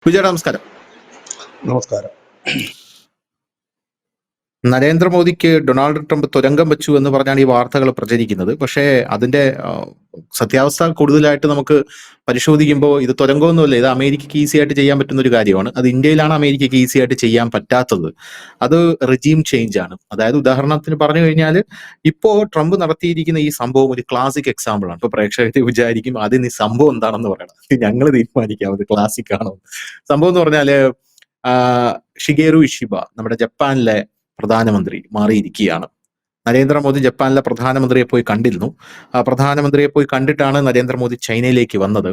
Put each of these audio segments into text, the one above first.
വിജയ നമസ്കാരം. നമസ്കാരം. നരേന്ദ്രമോദിക്ക് ഡൊണാൾഡ് ട്രംപ് തുരങ്കം വെച്ചു എന്ന് പറഞ്ഞാണ് ഈ വാർത്തകൾ പ്രചരിക്കുന്നത്. പക്ഷേ അതിന്റെ സത്യാവസ്ഥ കൂടുതലായിട്ട് നമുക്ക് പരിശോധിക്കുമ്പോൾ ഇത് തുരങ്കമൊന്നുമല്ല. ഇത് അമേരിക്കയ്ക്ക് ഈസി ആയിട്ട് ചെയ്യാൻ പറ്റുന്ന ഒരു കാര്യമാണ്. അത് ഇന്ത്യയിലാണ് അമേരിക്കയ്ക്ക് ഈസി ആയിട്ട് ചെയ്യാൻ പറ്റാത്തത്. അത് റെജീം ചേഞ്ച് ആണ്. അതായത് ഉദാഹരണത്തിന് പറഞ്ഞു കഴിഞ്ഞാൽ ഇപ്പോ ട്രംപ് നടത്തിയിരിക്കുന്ന ഈ സംഭവം ഒരു ക്ലാസിക് എക്സാമ്പിൾ ആണ്. ഇപ്പൊ പ്രേക്ഷകർ വിചാരിക്കും ആദ്യം ഈ സംഭവം എന്താണെന്ന് പറയണം, ഞങ്ങൾ തീരുമാനിക്കാം അത് ക്ലാസിക് ആണോ. സംഭവം എന്ന് പറഞ്ഞാല് ഷിഗേറു ഇഷിബ നമ്മുടെ ജപ്പാനിലെ പ്രധാനമന്ത്രി മാറിയിരിക്കുകയാണ്. നരേന്ദ്രമോദി ജപ്പാനിലെ പ്രധാനമന്ത്രിയെ പോയി കണ്ടിരുന്നു. പ്രധാനമന്ത്രിയെ പോയി കണ്ടിട്ടാണ് നരേന്ദ്രമോദി ചൈനയിലേക്ക് വന്നത്.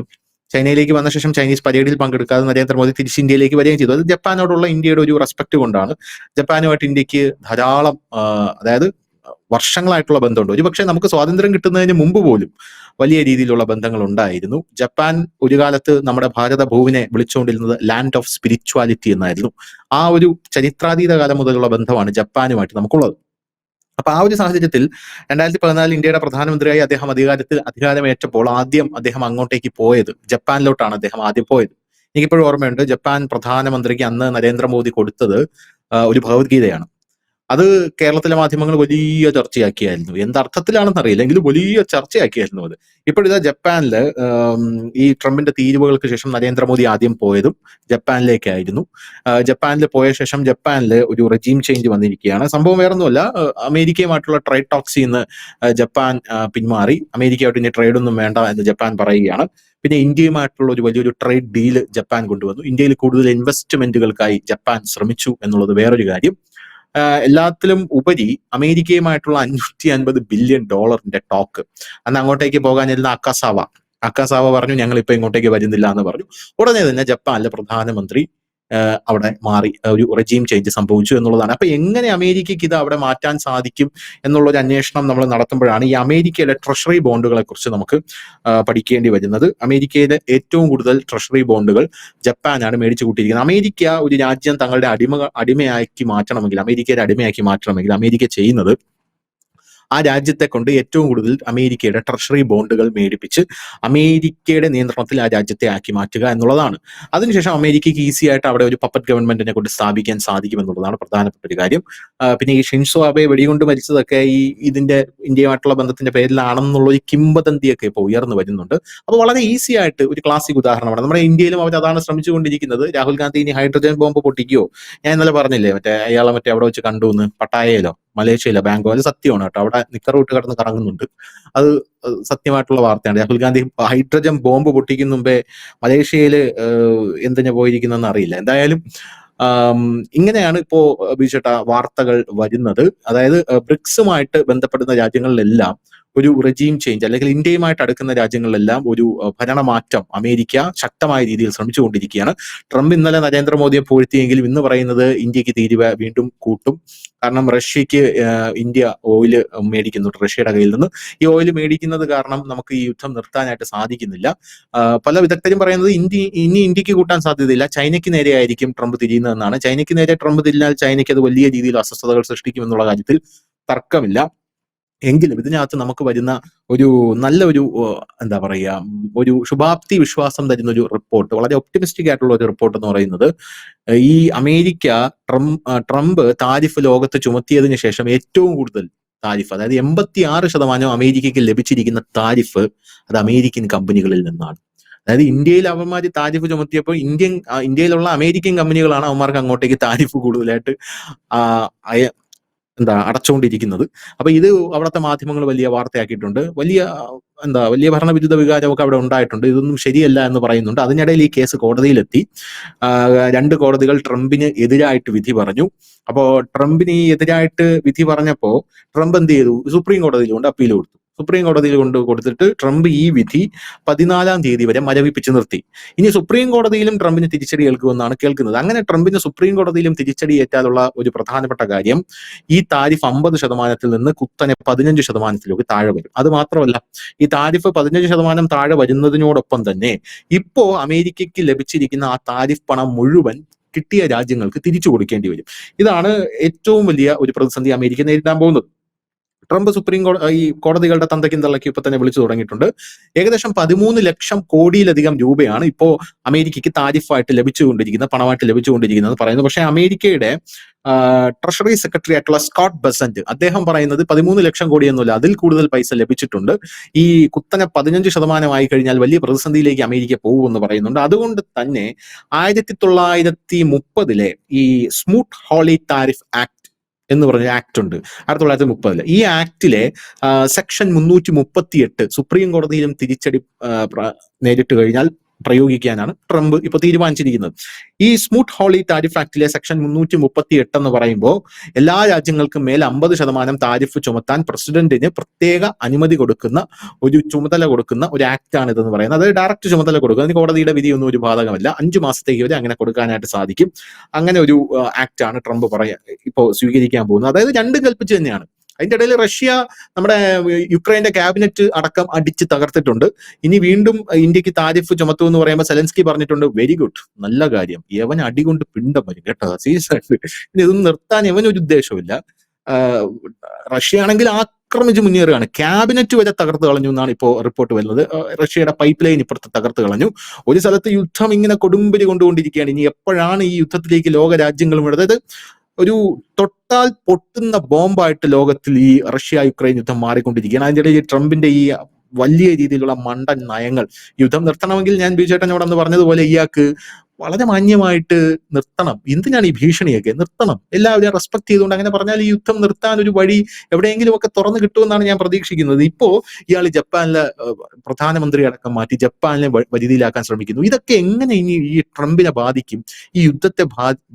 ചൈനയിലേക്ക് വന്ന ശേഷം ചൈനീസ് പരേഡിൽ പങ്കെടുക്കാതെ നരേന്ദ്രമോദി തിരിച്ച് ഇന്ത്യയിലേക്ക് വരികയും ചെയ്തു. അത് ജപ്പാനോടുള്ള ഇന്ത്യയുടെ ഒരു റെസ്പെക്ട് കൊണ്ടാണ്. ജപ്പാനുമായിട്ട് ഇന്ത്യക്ക് ധാരാളം അതായത് വർഷങ്ങളായിട്ടുള്ള ബന്ധമുണ്ട്. ഒരുപക്ഷെ നമുക്ക് സ്വാതന്ത്ര്യം കിട്ടുന്നതിന് മുമ്പ് പോലും വലിയ രീതിയിലുള്ള ബന്ധങ്ങൾ ഉണ്ടായിരുന്നു. ജപ്പാൻ ഒരു കാലത്ത് നമ്മുടെ ഭാരത ഭൂവിനെ വിളിച്ചുകൊണ്ടിരുന്നത് ലാൻഡ് ഓഫ് സ്പിരിച്വാലിറ്റി എന്നായിരുന്നു. ആ ഒരു ചരിത്രാതീത കാലം മുതലുള്ള ബന്ധമാണ് ജപ്പാനുമായിട്ട് നമുക്കുള്ളത്. അപ്പൊ ആ ഒരു സാഹചര്യത്തിൽ 2014 ഇന്ത്യയുടെ പ്രധാനമന്ത്രിയായി അദ്ദേഹം അധികാരമേറ്റപ്പോൾ ആദ്യം അദ്ദേഹം അങ്ങോട്ടേക്ക് പോയത് ജപ്പാനിലോട്ടാണ്. അദ്ദേഹം ആദ്യം പോയത്. എനിക്കിപ്പോഴും ഓർമ്മയുണ്ട്, ജപ്പാൻ പ്രധാനമന്ത്രിക്ക് അന്ന് നരേന്ദ്രമോദി കൊടുത്തത് ഒരു ഭഗവത്ഗീതയാണ്. അത് കേരളത്തിലെ മാധ്യമങ്ങൾ വലിയ ചർച്ചയാക്കിയായിരുന്നു. എന്തർത്ഥത്തിലാണെന്ന് അറിയില്ല, എങ്കിലും വലിയ ചർച്ചയാക്കിയായിരുന്നു അത്. ഇപ്പോഴിതാ ജപ്പാനില് ഈ ട്രംപിന്റെ തീരുവകൾക്ക് ശേഷം നരേന്ദ്രമോദി ആദ്യം പോയതും ജപ്പാനിലേക്കായിരുന്നു. ജപ്പാനിൽ പോയ ശേഷം ജപ്പാനില് ഒരു റെജീം ചേഞ്ച് വന്നിരിക്കുകയാണ്. സംഭവം വേറൊന്നുമല്ല, അമേരിക്കയുമായിട്ടുള്ള ട്രേഡ് ടോക്സിൽ നിന്ന് ജപ്പാൻ പിന്മാറി. അമേരിക്കയായിട്ട് ഇനി ട്രേഡ് ഒന്നും വേണ്ട എന്ന് ജപ്പാൻ പറയുകയാണ്. പിന്നെ ഇന്ത്യയുമായിട്ടുള്ള ഒരു വലിയൊരു ട്രേഡ് ഡീല് ജപ്പാൻ കൊണ്ടുവന്നു. ഇന്ത്യയിൽ കൂടുതൽ ഇൻവെസ്റ്റ്മെന്റുകൾക്കായി ജപ്പാൻ ശ്രമിച്ചു എന്നുള്ളത് വേറൊരു കാര്യം. എല്ലാത്തിലും ഉപരി അമേരിക്കയുമായിട്ടുള്ള $550 ബില്യൺ ടോക്ക്. അന്ന് അങ്ങോട്ടേക്ക് പോകാനിരുന്ന അക്കാസാവ പറഞ്ഞു ഞങ്ങൾ ഇപ്പൊ ഇങ്ങോട്ടേക്ക് വരുന്നില്ല എന്ന് പറഞ്ഞു. ഉടനെ തന്നെ ജപ്പാനിലെ പ്രധാനമന്ത്രി അവിടെ മാറി. ഒരു റെജീം ചേഞ്ച് സംഭവിച്ചു എന്നുള്ളതാണ്. അപ്പൊ എങ്ങനെ അമേരിക്കയ്ക്ക് ഇത് അവിടെ മാറ്റാൻ സാധിക്കും എന്നുള്ള ഒരു അന്വേഷണം നമ്മൾ നടത്തുമ്പോഴാണ് ഈ അമേരിക്കയിലെ ട്രഷറി ബോണ്ടുകളെ കുറിച്ച് നമുക്ക് പഠിക്കേണ്ടി വരുന്നത്. അമേരിക്കയിലെ ഏറ്റവും കൂടുതൽ ട്രഷറി ബോണ്ടുകൾ ജപ്പാനാണ് മേടിച്ചു കൂട്ടിയിരിക്കുന്നത്. അമേരിക്ക ഒരു രാജ്യം തങ്ങളുടെ അടിമയാക്കി മാറ്റണമെങ്കിൽ, അമേരിക്കയുടെ അടിമയാക്കി മാറ്റണമെങ്കിൽ അമേരിക്ക ചെയ്യുന്നത് ആ രാജ്യത്തെ കൊണ്ട് ഏറ്റവും കൂടുതൽ അമേരിക്കയുടെ ട്രഷറി ബോണ്ടുകൾ മേടിപ്പിച്ച് അമേരിക്കയുടെ നിയന്ത്രണത്തിൽ ആ രാജ്യത്തെ ആക്കി മാറ്റുക എന്നുള്ളതാണ്. അതിനുശേഷം അമേരിക്കയ്ക്ക് ഈസി ആയിട്ട് അവിടെ ഒരു പപ്പറ്റ് ഗവൺമെന്റിനെ കൊണ്ട് സ്ഥാപിക്കാൻ സാധിക്കും എന്നുള്ളതാണ് പ്രധാനപ്പെട്ട ഒരു കാര്യം. പിന്നെ ഈ ഷിൻസോ ആബെ വെടികൊണ്ട് മരിച്ചതൊക്കെ ഇതിന്റെ ഇന്ത്യയുമായിട്ടുള്ള ബന്ധത്തിന്റെ പേരിലാണെന്നുള്ള ഒരു കിംവദന്തിയൊക്കെ ഇപ്പോൾ ഉയർന്നു വരുന്നുണ്ട്. അപ്പോൾ വളരെ ഈസി ആയിട്ട് ഒരു ക്ലാസിക് ഉദാഹരണമാണ്. നമ്മുടെ ഇന്ത്യയിലും അവർ അതാണ് ശ്രമിച്ചുകൊണ്ടിരിക്കുന്നത്. രാഹുൽ ഗാന്ധി ഇനി ഹൈഡ്രജൻ ബോംബ് പൊട്ടിക്കുകയോ, ഞാൻ ഇന്നലെ പറഞ്ഞില്ലേ അയാളെ അവിടെ വെച്ച് കണ്ടു എന്ന്, പട്ടായയിലോ മലേഷ്യയിലോ ബാങ്കോ, അത് സത്യമാണ് കേട്ടോ. അവിടെ നിക്കറോട്ട് കിടന്ന് കറങ്ങുന്നുണ്ട്. അത് സത്യമായിട്ടുള്ള വാർത്തയാണ്. രാഹുൽ ഗാന്ധി ഹൈഡ്രജൻ ബോംബ് പൊട്ടിക്കുന്ന മുമ്പേ മലേഷ്യയില് എന്തിനാ പോയിരിക്കുന്നതെന്ന് അറിയില്ല. എന്തായാലും ഇങ്ങനെയാണ് ഇപ്പോ ബിജുചേട്ടാ വാർത്തകൾ വരുന്നത്. അതായത് ബ്രിക്സുമായിട്ട് ബന്ധപ്പെടുന്ന രാജ്യങ്ങളിലെല്ലാം ഒരു റെജീം ചേഞ്ച്, അല്ലെങ്കിൽ ഇന്ത്യയുമായിട്ട് അടുക്കുന്ന രാജ്യങ്ങളിലെല്ലാം ഒരു ഭരണമാറ്റം അമേരിക്ക ശക്തമായ രീതിയിൽ ശ്രമിച്ചുകൊണ്ടിരിക്കുകയാണ്. ട്രംപ് ഇന്നലെ നരേന്ദ്രമോദിയെ പൂഴ്ത്തിയെങ്കിലും ഇന്ന് പറയുന്നത് ഇന്ത്യക്ക് തീരുവ വീണ്ടും കൂട്ടും. കാരണം റഷ്യക്ക് ഇന്ത്യ ഓയില് മേടിക്കുന്നുണ്ട് റഷ്യയുടെ കയ്യിൽ നിന്ന്. ഈ ഓയിൽ മേടിക്കുന്നത് കാരണം നമുക്ക് ഈ യുദ്ധം നിർത്താനായിട്ട് സാധിക്കുന്നില്ല. പല വിദഗ്ധരും പറയുന്നത് ഇനി ഇന്ത്യക്ക് കൂട്ടാൻ സാധ്യതയില്ല, ചൈനയ്ക്ക് നേരെ ആയിരിക്കും ട്രംപ് തിരിയുന്നതെന്നാണ്. ചൈനയ്ക്ക് നേരെ ട്രംപ് തിരിഞ്ഞാൽ ചൈനയ്ക്ക് അത് വലിയ രീതിയിൽ അസ്വസ്ഥതകൾ സൃഷ്ടിക്കുമെന്നുള്ള കാര്യത്തിൽ തർക്കമില്ല. എങ്കിലും ഇതിനകത്ത് നമുക്ക് വരുന്ന ഒരു നല്ല ഒരു എന്താ പറയുക, ഒരു ശുഭാപ്തി വിശ്വാസം തരുന്ന ഒരു റിപ്പോർട്ട്, വളരെ ഒപ്റ്റിമിസ്റ്റിക് ആയിട്ടുള്ള ഒരു റിപ്പോർട്ട് എന്ന് പറയുന്നത്, ഈ അമേരിക്ക ട്രംപ് താരിഫ് ലോകത്ത് ചുമത്തിയതിനു ശേഷം ഏറ്റവും കൂടുതൽ താരിഫ്, അതായത് 86% അമേരിക്കയ്ക്ക് ലഭിച്ചിരിക്കുന്ന താരിഫ് അത് അമേരിക്കൻ കമ്പനികളിൽ നിന്നാണ്. അതായത് ഇന്ത്യയിൽ അവന്മാര് താരിഫ് ചുമത്തിയപ്പോൾ ഇന്ത്യയിലുള്ള അമേരിക്കൻ കമ്പനികളാണ് അവന്മാർക്ക് അങ്ങോട്ടേക്ക് താരിഫ് കൂടുതലായിട്ട് അടച്ചുകൊണ്ടിരിക്കുന്നത്. അപ്പൊ ഇത് അവിടുത്തെ മാധ്യമങ്ങൾ വലിയ വാർത്തയാക്കിയിട്ടുണ്ട്. വലിയ ഭരണവിരുദ്ധ വികാരമൊക്കെ അവിടെ ഉണ്ടായിട്ടുണ്ട്. ഇതൊന്നും ശരിയല്ല എന്ന് പറയുന്നുണ്ട്. അതിനിടയിൽ ഈ കേസ് കോടതിയിലെത്തി. 2 കോടതികൾ ട്രംപിന് എതിരായിട്ട് വിധി പറഞ്ഞു. അപ്പോ ട്രംപിന് ഈ എതിരായിട്ട് വിധി പറഞ്ഞപ്പോ ട്രംപ് എന്ത് ചെയ്തു? സുപ്രീം കോടതിയിൽ കൊണ്ട് അപ്പീൽ കൊടുത്തു. സുപ്രീം കോടതിയിൽ കൊടുത്തിട്ട് ട്രംപ് ഈ വിധി 14-ാം തീയതി വരെ മരവിപ്പിച്ച് നിർത്തി. ഇനി സുപ്രീം കോടതിയിലും ട്രംപിന് തിരിച്ചടി ഏൽക്കുമെന്നാണ് കേൾക്കുന്നത്. അങ്ങനെ ട്രംപിന് സുപ്രീം കോടതിയിലും തിരിച്ചടി ഏറ്റാലുള്ള ഒരു പ്രധാനപ്പെട്ട കാര്യം, ഈ താരിഫ് 50% നിന്ന് കുത്തനെ 15%-ലേക്ക് താഴെ വരും. അത് മാത്രമല്ല, ഈ താരിഫ് 15% താഴെ വരുന്നതിനോടൊപ്പം തന്നെ ഇപ്പോ അമേരിക്കയ്ക്ക് ലഭിച്ചിരിക്കുന്ന ആ താരിഫ് പണം മുഴുവൻ കിട്ടിയ രാജ്യങ്ങൾക്ക് തിരിച്ചു കൊടുക്കേണ്ടി വരും. ഇതാണ് ഏറ്റവും വലിയ ഒരു പ്രതിസന്ധി അമേരിക്ക നേരിടാൻ പോകുന്നത്. ട്രംപ് ഈ കോടതികളുടെ തന്തയ്ക്കും തള്ളയ്ക്കും ഇപ്പൊ തന്നെ വിളിച്ചു തുടങ്ങിയിട്ടുണ്ട്. ഏകദേശം 13 ലക്ഷം കോടിയിലധികം രൂപയാണ് ഇപ്പോ അമേരിക്കയ്ക്ക് താരിഫായിട്ട് ലഭിച്ചുകൊണ്ടിരിക്കുന്നത്, പണമായിട്ട് ലഭിച്ചുകൊണ്ടിരിക്കുന്നത് പറയുന്നു. പക്ഷേ അമേരിക്കയുടെ ട്രഷറി സെക്രട്ടറി ആയിട്ടുള്ള സ്കോട്ട് ബെസന്റ് അദ്ദേഹം പറയുന്നത് 13 ലക്ഷം കോടിയൊന്നുമില്ല, അതിൽ കൂടുതൽ പൈസ ലഭിച്ചിട്ടുണ്ട്. ഈ കുത്തനെ 15% ആയി കഴിഞ്ഞാൽ വലിയ പ്രതിസന്ധിയിലേക്ക് അമേരിക്ക പോകുമെന്ന് പറയുന്നുണ്ട്. അതുകൊണ്ട് തന്നെ 1930 ഈ സ്മൂത്ത് ഹോളി താരിഫ് ആക്ട് എന്ന് പറഞ്ഞ ആക്ട് ഉണ്ട് 1930. ഈ ആക്ടിലെ സെക്ഷൻ 338 സുപ്രീം കോടതിയിലും തിരിച്ചടി നേരിട്ട് കഴിഞ്ഞാൽ പ്രയോഗിക്കാനാണ് ട്രംപ് ഇപ്പൊ തീരുമാനിച്ചിരിക്കുന്നത്. ഈ സ്മൂത്ത് ഹോളി താരിഫ് ആക്ടിലെ സെക്ഷൻ 338 എന്ന് പറയുമ്പോൾ എല്ലാ രാജ്യങ്ങൾക്കും മേൽ 50% താരിഫ് ചുമത്താൻ പ്രസിഡന്റിന് പ്രത്യേക അനുമതി കൊടുക്കുന്ന ചുമതല കൊടുക്കുന്ന ഒരു ആക്ട് ആണ് ഇതെന്ന് പറയുന്നത്. അത് ഡയറക്റ്റ് ചുമതല കൊടുക്കുക, അതിന് കോടതിയുടെ വിധിയൊന്നും ഒരു ബാധകമല്ല. 5 മാസത്തേക്ക് വരെ അങ്ങനെ കൊടുക്കാനായിട്ട് സാധിക്കും. അങ്ങനെ ഒരു ആക്ട് ആണ് ട്രംപ് ഇപ്പോ സ്വീകരിക്കാൻ പോകുന്നത്. അതായത് രണ്ടും കൽപ്പിച്ച് തന്നെയാണ്. അതിന്റെ ഇടയിൽ റഷ്യ നമ്മുടെ യുക്രൈന്റെ ക്യാബിനറ്റ് അടക്കം അടിച്ച് തകർത്തിട്ടുണ്ട്. ഇനി വീണ്ടും ഇന്ത്യക്ക് താരിഫ് ചുമത്തും എന്ന് പറയുമ്പോൾ സെലൻസ്കി പറഞ്ഞിട്ടുണ്ട്, വെരി ഗുഡ്, നല്ല കാര്യം, യവൻ അടികൊണ്ട് പിണ്ടം വരും കേട്ടോ, സീരിയസ് ആയിട്ട്. ഇനി ഇതൊന്നും നിർത്താൻ യവനൊരു ഉദ്ദേശമില്ല. റഷ്യ ആണെങ്കിൽ ആക്രമിച്ച് മുന്നേറുകയാണ്, ക്യാബിനറ്റ് വരെ തകർത്ത് കളഞ്ഞു എന്നാണ് ഇപ്പോൾ റിപ്പോർട്ട് വരുന്നത്. റഷ്യയുടെ പൈപ്പ് ലൈൻ ഇപ്പുറത്ത് തകർത്ത് കളഞ്ഞു. ഒരു സ്ഥലത്ത് യുദ്ധം ഇങ്ങനെ കൊടുമ്പിരി കൊണ്ടുകൊണ്ടിരിക്കുകയാണ്. ഇനി എപ്പോഴാണ് ഈ യുദ്ധത്തിലേക്ക് ലോക രാജ്യങ്ങളും, അതായത് ഒരു തൊട്ടാൽ പൊട്ടുന്ന ബോംബായിട്ട് ലോകത്തിൽ ഈ റഷ്യ യുക്രൈൻ യുദ്ധം മാറിക്കൊണ്ടിരിക്കുകയാണ്. അതിൻ്റെ ഇടയിൽ ട്രംപിന്റെ ഈ വലിയ രീതിയിലുള്ള മണ്ടൻ നയങ്ങൾ, യുദ്ധം നിർത്തണമെങ്കിൽ ഞാൻ ബിജേട്ടനോട് അന്ന് പറഞ്ഞതുപോലെ ഇയാൾക്ക് വളരെ മാന്യമായിട്ട് നിർത്തണം. എന്തിനാണ് ഈ ഭീഷണിയൊക്കെ? നിർത്തണം, എല്ലാവരെയും റെസ്പെക്ട് ചെയ്തുകൊണ്ട് അങ്ങനെ പറഞ്ഞാൽ ഈ യുദ്ധം നിർത്താൻ ഒരു വഴി എവിടെയെങ്കിലും ഒക്കെ തുറന്നു കിട്ടുമെന്നാണ് ഞാൻ പ്രതീക്ഷിക്കുന്നത്. ഇപ്പോ ഇയാൾ ജപ്പാനിലെ പ്രധാനമന്ത്രി അടക്കം മാറ്റി ജപ്പാനിനെ വരുതിയിലാക്കാൻ ശ്രമിക്കുന്നു. ഇതൊക്കെ എങ്ങനെ ഇനി ഈ ട്രംപിനെ ബാധിക്കും, ഈ യുദ്ധത്തെ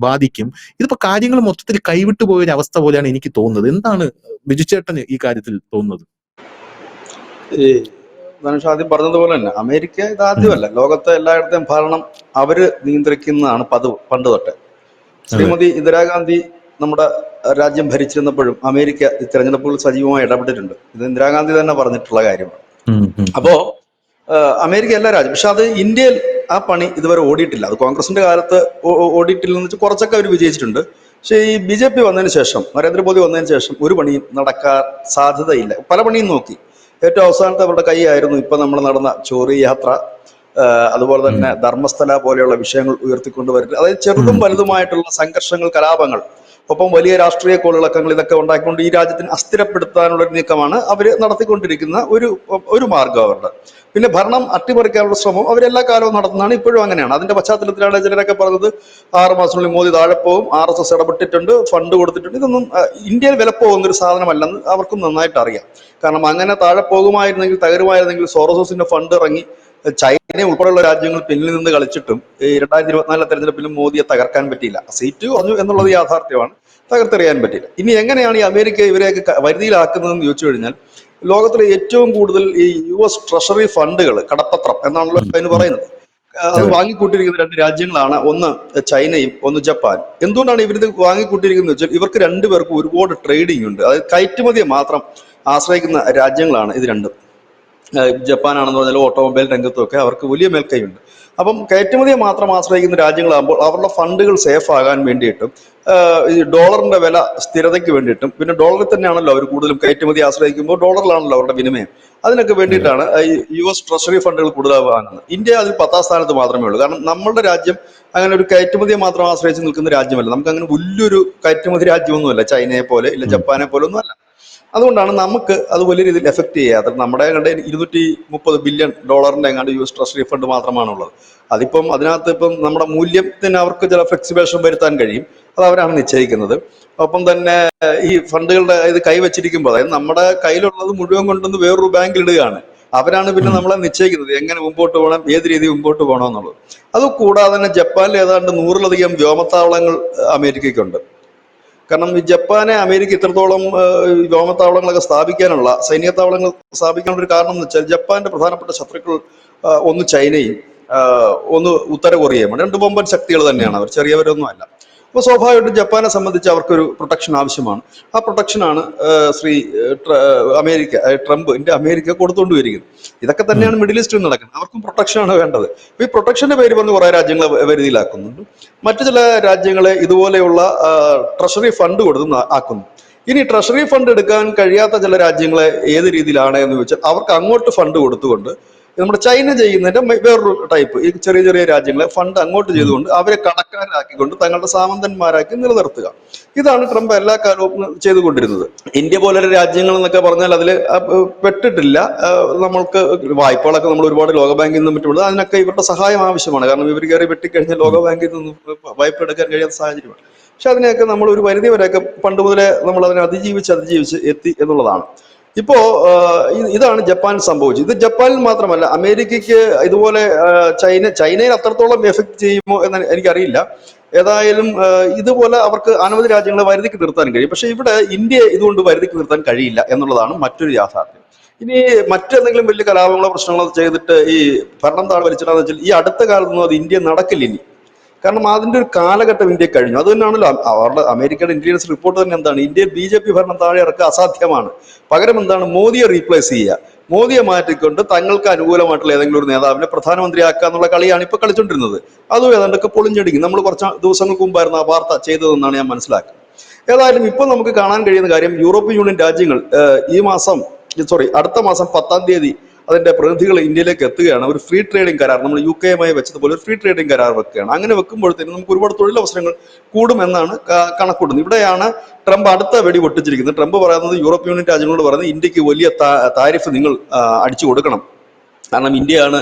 ബാധിക്കും? ഇതിപ്പോ കാര്യങ്ങൾ മൊത്തത്തിൽ കൈവിട്ടു പോയൊരു അവസ്ഥ പോലെയാണ് എനിക്ക് തോന്നുന്നത്. എന്താണ് ബിജുചേട്ടന് ഈ കാര്യത്തിൽ തോന്നുന്നത്? ഈ ധനുഷ് ആദ്യം പറഞ്ഞതുപോലെ തന്നെ അമേരിക്ക ഇതാദ്യമല്ല, ലോകത്തെ എല്ലായിടത്തെയും ഭരണം അവര് നിയന്ത്രിക്കുന്നതാണ് പണ്ട് തൊട്ട്. ശ്രീമതി ഇന്ദിരാഗാന്ധി നമ്മുടെ രാജ്യം ഭരിച്ചിരുന്നപ്പോഴും അമേരിക്ക ഈ തെരഞ്ഞെടുപ്പുകൾ സജീവമായി ഇടപെട്ടിട്ടുണ്ട്. ഇത് ഇന്ദിരാഗാന്ധി തന്നെ പറഞ്ഞിട്ടുള്ള കാര്യമാണ്. അപ്പോ അമേരിക്ക എല്ലാ രാജ്യം, പക്ഷെ അത് ഇന്ത്യയിൽ ആ പണി ഇതുവരെ ഓടിയിട്ടില്ല. അത് കോൺഗ്രസിന്റെ കാലത്ത് ഓടിയിട്ടില്ലെന്ന് വെച്ചാൽ കുറച്ചൊക്കെ അവർ വിജയിച്ചിട്ടുണ്ട്. പക്ഷേ ഈ BJP വന്നതിന് ശേഷം, നരേന്ദ്രമോദി വന്നതിന് ശേഷം ഒരു പണിയും നടക്കാൻ സാധ്യതയില്ല. പല പണിയും നോക്കി. ഏറ്റവും അവസാനത്തെ അവരുടെ കൈയായിരുന്നു ഇപ്പൊ നമ്മൾ നടന്ന ചോറി യാത്ര, അതുപോലെ തന്നെ ധർമ്മസ്ഥല പോലെയുള്ള വിഷയങ്ങൾ ഉയർത്തിക്കൊണ്ടുവരുന്നത്. അതായത് ചെറുതും വലുതുമായിട്ടുള്ള സംഘർഷങ്ങൾ, കലാപങ്ങൾ, ഒപ്പം വലിയ രാഷ്ട്രീയ കോളിളക്കങ്ങൾ, ഇതൊക്കെ ഉണ്ടാക്കിക്കൊണ്ട് ഈ രാജ്യത്തിന് അസ്ഥിരപ്പെടുത്താനുള്ള ഒരു നീക്കമാണ് അവർ നടത്തിക്കൊണ്ടിരിക്കുന്ന ഒരു മാർഗം അവരുടെ. പിന്നെ ഭരണം അട്ടിമറിക്കാനുള്ള ശ്രമം അവരെല്ലാ കാലവും നടത്തുന്നതാണ്, ഇപ്പോഴും അങ്ങനെയാണ്. അതിന്റെ പശ്ചാത്തലത്തിലാണ് ചിലരൊക്കെ പറഞ്ഞത് 6 മാസത്തിനുള്ളിൽ മോദി താഴെ പോകും, RSS ഇടപെട്ടിട്ടുണ്ട്, ഫണ്ട് കൊടുത്തിട്ടുണ്ട്. ഇതൊന്നും ഇന്ത്യയിൽ വില പോകുന്നൊരു സാധനമല്ലെന്ന് അവർക്കും നന്നായിട്ട് അറിയാം. കാരണം അങ്ങനെ താഴെ പോകുമായിരുന്നെങ്കിൽ, തകരുമായിരുന്നെങ്കിൽ സോറോസിന്റെ ഫണ്ട് ഇറങ്ങി ചൈന ഉൾപ്പെടെയുള്ള രാജ്യങ്ങൾ പിന്നിൽ നിന്ന് കളിച്ചിട്ടും ഈ 2024 തെരഞ്ഞെടുപ്പിലും മോദിയെ തകർക്കാൻ പറ്റിയില്ല. സീറ്റ് കുറഞ്ഞു എന്നുള്ളത് യാഥാർത്ഥ്യമാണ്, തകർത്തെറിയാൻ പറ്റില്ല. ഇനി എങ്ങനെയാണ് ഈ അമേരിക്ക ഇവരെയൊക്കെ വരുതിയിലാക്കുന്നതെന്ന് ചോദിച്ചു കഴിഞ്ഞാൽ, ലോകത്തിലെ ഏറ്റവും കൂടുതൽ ഈ US ട്രഷറി ഫണ്ടുകൾ, കടപ്പത്രം എന്നാണല്ലോ അതിന് പറയുന്നത്, അത് വാങ്ങിക്കൂട്ടിയിരിക്കുന്ന 2 രാജ്യങ്ങളാണ്. ഒന്ന് ചൈനയും ഒന്ന് ജപ്പാനും. എന്തുകൊണ്ടാണ് ഇവരിത് വാങ്ങിക്കൂട്ടിയിരിക്കുന്നത് വെച്ചാൽ, ഇവർക്ക് രണ്ടുപേർക്കും ഒരുപാട് ട്രേഡിംഗ് ഉണ്ട്. അതായത് കയറ്റുമതിയെ മാത്രം ആശ്രയിക്കുന്ന രാജ്യങ്ങളാണ് ഇത് രണ്ടും. ജപ്പാനാണെന്ന് പറഞ്ഞാൽ ഓട്ടോമൊബൈൽ രംഗത്തുമൊക്കെ അവർക്ക് വലിയ മേൽക്കൈയുണ്ട്. അപ്പം കയറ്റുമതിയെ മാത്രം ആശ്രയിക്കുന്ന രാജ്യങ്ങളാകുമ്പോൾ അവരുടെ ഫണ്ടുകൾ സേഫ് ആകാൻ വേണ്ടിയിട്ടും ഈ ഡോളറിന്റെ വില സ്ഥിരതയ്ക്ക് വേണ്ടിയിട്ടും, പിന്നെ ഡോളറിൽ തന്നെയാണല്ലോ അവർ കൂടുതലും കയറ്റുമതി ആശ്രയിക്കുമ്പോൾ ഡോളറിലാണല്ലോ അവരുടെ വിനിമയം. അതിനൊക്കെ വേണ്ടിയിട്ടാണ് ഈ US ട്രഷറി ഫണ്ടുകൾ കൂടുതലായി വാങ്ങുന്നത്. ഇന്ത്യ അതിൽ 10ാം സ്ഥാനത്ത് മാത്രമേ ഉള്ളൂ. കാരണം നമ്മളുടെ രാജ്യം അങ്ങനെ ഒരു കയറ്റുമതിയെ മാത്രം ആശ്രയിച്ച് നിൽക്കുന്ന രാജ്യമല്ല. നമുക്ക് അങ്ങനെ വലിയൊരു കയറ്റുമതി രാജ്യമൊന്നുമല്ല, ചൈനയെ പോലെ ഇല്ല ജപ്പാനെ പോലെ ഒന്നും അല്ല. അതുകൊണ്ടാണ് നമുക്ക് അത് വലിയ രീതിയിൽ എഫക്ട് ചെയ്യാത്തത്. നമ്മുടെ കണ്ട് $230 ബില്യൺ എങ്ങാണ്ട് US ട്രഷറി ഫണ്ട് മാത്രമാണുള്ളത്. അതിപ്പം അതിനകത്ത് ഇപ്പം നമ്മുടെ മൂല്യത്തിന് അവർക്ക് ചില ഫ്ലെക്സിബേഷൻ വരുത്താൻ കഴിയും, അത് അവരാണ് നിശ്ചയിക്കുന്നത്. ഒപ്പം തന്നെ ഈ ഫണ്ടുകളുടെ ഇത് കൈവച്ചിരിക്കുമ്പോൾ, അതായത് നമ്മുടെ കയ്യിലുള്ളത് മുഴുവൻ കൊണ്ടുവന്ന് വേറൊരു ബാങ്കിൽ ഇടുകയാണ്. അവരാണ് പിന്നെ നമ്മളെ നിശ്ചയിക്കുന്നത് എങ്ങനെ മുമ്പോട്ട് പോകണം, ഏത് രീതിയിൽ മുമ്പോട്ട് പോകണം എന്നുള്ളത്. അതുകൂടാതെ തന്നെ ജപ്പാനിൽ ഏതാണ്ട് 100-ലധികം വ്യോമത്താവളങ്ങൾ അമേരിക്കയ്ക്കുണ്ട്. കാരണം ഈ ജപ്പാനെ അമേരിക്ക ഇത്രത്തോളം വ്യോമത്താവളങ്ങളൊക്കെ സ്ഥാപിക്കാനുള്ള, സൈനിക താവളങ്ങൾ സ്ഥാപിക്കാനുള്ള ഒരു കാരണം എന്ന് വെച്ചാൽ, ജപ്പാന്റെ പ്രധാനപ്പെട്ട ശത്രുക്കൾ ഒന്ന് ചൈനയും ഒന്ന് ഉത്തര കൊറിയയുമാണ്. 2 ബൊമ്പൻ ശക്തികൾ തന്നെയാണ് അവർ, ചെറിയവരൊന്നും അല്ല. അപ്പോൾ സ്വാഭാവികമായിട്ടും ജപ്പാനെ സംബന്ധിച്ച് അവർക്കൊരു പ്രൊട്ടക്ഷൻ ആവശ്യമാണ്. ആ പ്രൊട്ടക്ഷനാണ് ട്രംപിന്റെ അമേരിക്ക കൊടുത്തുകൊണ്ട് വരികയും. ഇതൊക്കെ തന്നെയാണ് മിഡിൽ ഈസ്റ്റിൽ നടക്കുന്നത്. അവർക്കും പ്രൊട്ടക്ഷനാണ് വേണ്ടത്. ഈ പ്രൊട്ടക്ഷന്റെ പേര് പറഞ്ഞ് കുറെ രാജ്യങ്ങളെ വരുതിയിലാക്കുന്നുണ്ട്. മറ്റു ചില രാജ്യങ്ങളെ ഇതുപോലെയുള്ള ട്രഷറി ഫണ്ട് കൊടുത്ത് ആക്കുന്നു. ഇനി ട്രഷറി ഫണ്ട് എടുക്കാൻ കഴിയാത്ത ചില രാജ്യങ്ങളെ ഏത് രീതിയിലാണ് എന്ന് ചോദിച്ചാൽ അവർക്ക് അങ്ങോട്ട് ഫണ്ട് കൊടുത്തുകൊണ്ട് നമ്മുടെ ചൈന ചെയ്യുന്നതിന്റെ വേറൊരു ടൈപ്പ്, ഈ ചെറിയ ചെറിയ രാജ്യങ്ങളെ ഫണ്ട് അങ്ങോട്ട് ചെയ്തുകൊണ്ട് അവരെ കടക്കാരാക്കിക്കൊണ്ട് തങ്ങളുടെ സാമന്തന്മാരാക്കി നിലനിർത്തുക. ഇതാണ് ട്രംപ് എല്ലാ കാലവും ചെയ്തുകൊണ്ടിരുന്നത്. ഇന്ത്യ പോലൊരു രാജ്യങ്ങൾ എന്നൊക്കെ പറഞ്ഞാൽ അതിൽ പെട്ടിട്ടില്ല. നമ്മൾക്ക് വായ്പകളൊക്കെ നമ്മൾ ഒരുപാട് ലോകബാങ്കിൽ നിന്നും മറ്റുള്ളത്, അതിനൊക്കെ ഇവരുടെ സഹായം ആവശ്യമാണ്. കാരണം ഇവർ കയറി വെട്ടിക്കഴിഞ്ഞാൽ ലോകബാങ്കിൽ നിന്നും വായ്പ എടുക്കാൻ കഴിയാത്ത സാഹചര്യമാണ്. പക്ഷെ അതിനെയൊക്കെ നമ്മൾ ഒരു പരിധി വരെയൊക്കെ പണ്ട് മുതലേ നമ്മൾ അതിനെ അതിജീവിച്ച് എത്തി എന്നുള്ളതാണ്. ഇപ്പോ ഇതാണ് ജപ്പാൻ സംഭവിച്ചത്. ഇത് ജപ്പാനിൽ മാത്രമല്ല, അമേരിക്കയ്ക്ക് ഇതുപോലെ ചൈനയിൽ അത്രത്തോളം എഫക്ട് ചെയ്യുമോ എന്ന് എനിക്കറിയില്ല. ഏതായാലും ഇതുപോലെ അവർക്ക് അനവധി രാജ്യങ്ങളെ വരുതിക്ക് നിർത്താൻ കഴിയും. പക്ഷെ ഇവിടെ ഇന്ത്യയെ ഇതുകൊണ്ട് വരുതിക്ക് നിർത്താൻ കഴിയില്ല എന്നുള്ളതാണ് മറ്റൊരു യാഥാർത്ഥ്യം. ഇനി മറ്റെന്തെങ്കിലും വലിയ കലാപങ്ങളോ പ്രശ്നങ്ങളോ ചെയ്തിട്ട് ഈ ഭരണം താഴെ വലിച്ചിട്ടാന്ന് വെച്ചാൽ ഈ അടുത്ത കാലത്തൊന്നും അത് ഇന്ത്യ നടക്കില്ല ഇനി. കാരണം അതിന്റെ ഒരു കാലഘട്ടം ഇന്ത്യ കഴിഞ്ഞു. അത് തന്നെയാണല്ലോ അവരുടെ അമേരിക്കയുടെ ഇന്റലിജൻസ് റിപ്പോർട്ട് തന്നെ എന്താണ്, ഇന്ത്യയിൽ BJP ഭരണം താഴെ ഇറക്കുക അസാധ്യമാണ്. പകരം എന്താണ്, മോദിയെ റീപ്ലേസ് ചെയ്യുക, മോദിയെ മാറ്റിക്കൊണ്ട് തങ്ങൾക്ക് അനുകൂലമായിട്ടുള്ള ഏതെങ്കിലും ഒരു നേതാവിനെ പ്രധാനമന്ത്രിയാക്കുക എന്നുള്ള കളിയാണ് ഇപ്പൊ കളിച്ചുകൊണ്ടിരുന്നത്. അതും ഏതാണ്ടൊക്കെ പൊളിഞ്ഞടുങ്ങി. നമ്മൾ കുറച്ച് ദിവസങ്ങൾക്ക് മുമ്പായിരുന്നു ആ വാർത്ത ചെയ്തതെന്നാണ് ഞാൻ മനസ്സിലാക്കുന്നത്. ഏതായാലും ഇപ്പൊ നമുക്ക് കാണാൻ കഴിയുന്ന കാര്യം, യൂറോപ്യൻ യൂണിയൻ രാജ്യങ്ങൾ അടുത്ത മാസം 10-ാം തീയതി അതിന്റെ പ്രതിനിധികൾ ഇന്ത്യയിലേക്ക് എത്തുകയാണ്. ഒരു ഫ്രീ ട്രേഡിംഗ് കരാർ, നമ്മൾ UK-യുമായി വെച്ചതുപോലെ ഒരു ഫ്രീ ട്രേഡിംഗ് കരാർ വെക്കുകയാണ്. അങ്ങനെ വെക്കുമ്പോഴത്തേനും നമുക്ക് ഒരുപാട് തൊഴിലവസരങ്ങൾ കൂടുമെന്നാണ് കണക്കൂട്ടുന്നത്. ഇവിടെയാണ് ട്രംപ് അടുത്ത വെടി പൊട്ടിച്ചിരിക്കുന്നത്. ട്രംപ് പറയുന്നത്, യൂറോപ്യൻ യൂണിയൻ രാജ്യങ്ങളോട് പറയുന്നത്, ഇന്ത്യക്ക് വലിയ താരിഫ് നിങ്ങൾ അടിച്ചു കൊടുക്കണം. കാരണം ഇന്ത്യയാണ്